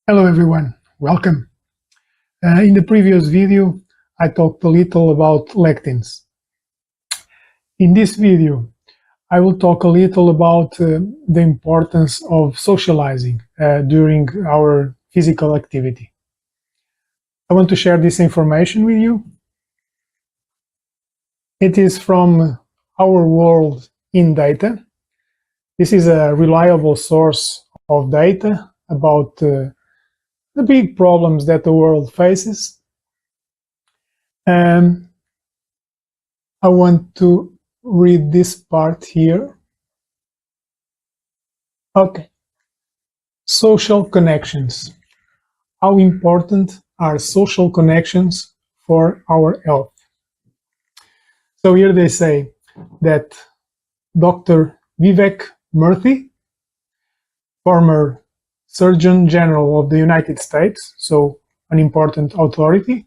Hello everyone, welcome. In the previous video, I talked a little about lectins. In this video, I will talk a little about the importance of socializing during our physical activity. I want to share this information with you. It is from Our World in Data. This is a reliable source of data about the big problems that the world faces. I want to read this part here. Okay. Social connections. How important are social connections for our health? So here they say that Dr. Vivek Murthy, former Surgeon General of the United States, so an important authority,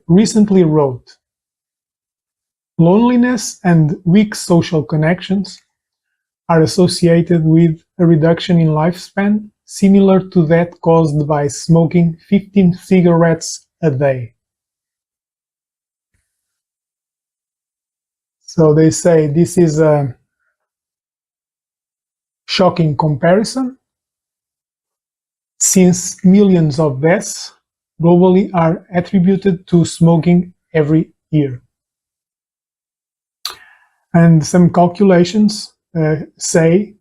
recently wrote, "Loneliness and weak social connections are associated with a reduction in lifespan similar to that caused by smoking 15 cigarettes a day." So they say this is a shocking comparison, since millions of deaths globally are attributed to smoking every year. And some calculations say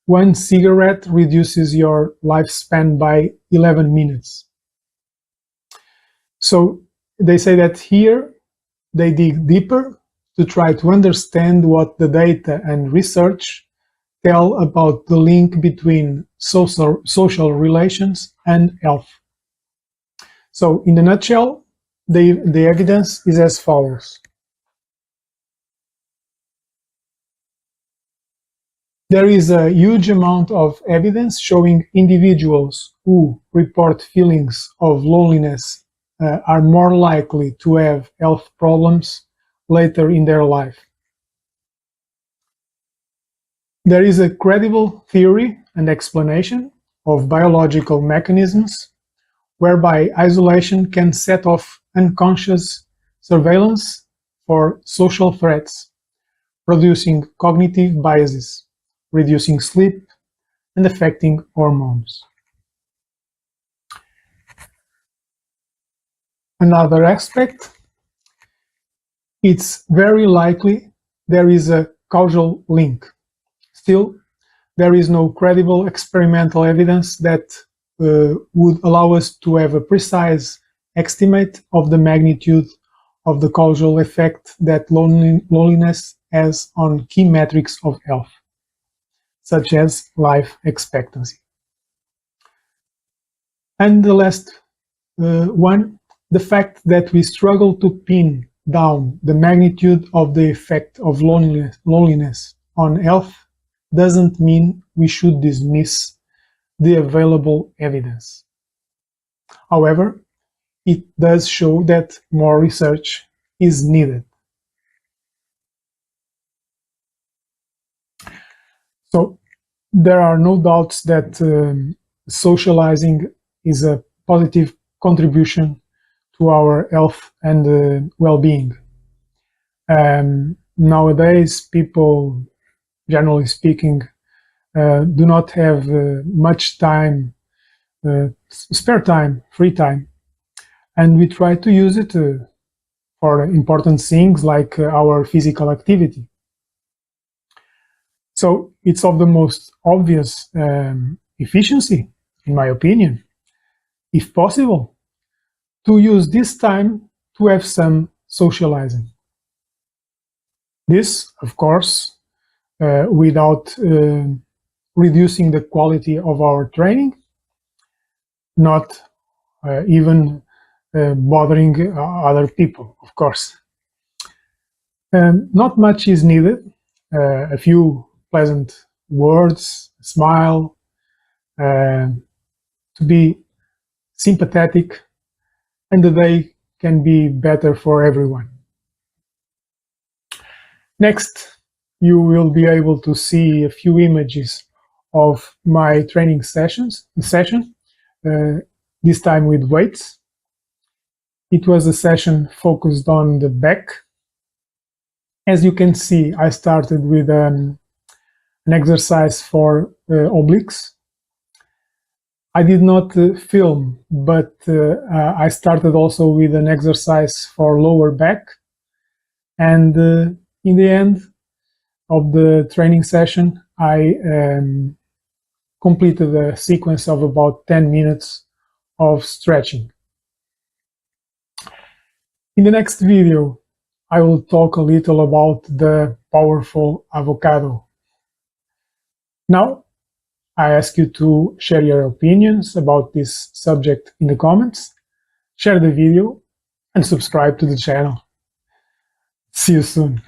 one cigarette reduces your lifespan by 11 minutes. So they say that here they dig deeper to try to understand what the data and research tell about the link between social relations and health. So in a nutshell, the evidence is as follows. There is a huge amount of evidence showing individuals who report feelings of loneliness are more likely to have health problems later in their life. There is a credible theory and explanation of biological mechanisms whereby isolation can set off unconscious surveillance for social threats, producing cognitive biases, reducing sleep, and affecting hormones. Another aspect, it's very likely there is a causal link. Still, there is no credible experimental evidence that would allow us to have a precise estimate of the magnitude of the causal effect that loneliness has on key metrics of health, such as life expectancy. And the last one, the fact that we struggle to pin down the magnitude of the effect of loneliness on health doesn't mean we should dismiss the available evidence. However, it does show that more research is needed. So there are no doubts that socializing is a positive contribution to our health and well-being. Nowadays, people, generally speaking, do not have much time, spare time, free time, and we try to use it for important things like our physical activity. So it's of the most obvious efficiency, in my opinion, if possible, to use this time to have some socializing. This, of course, without reducing the quality of our training, not even bothering other people, of course. Not much is needed. A few pleasant words, a smile, to be sympathetic, and the day can be better for everyone. Next, you will be able to see a few images of my training session. this time with weights. It was a session focused on the back. As you can see, I started with an exercise for obliques. I did not film, but I started also with an exercise for lower back. And in the end of the training session, I completed a sequence of about 10 minutes of stretching. In the next video, I will talk a little about the powerful avocado. Now, I ask you to share your opinions about this subject in the comments, share the video, and subscribe to the channel. See you soon.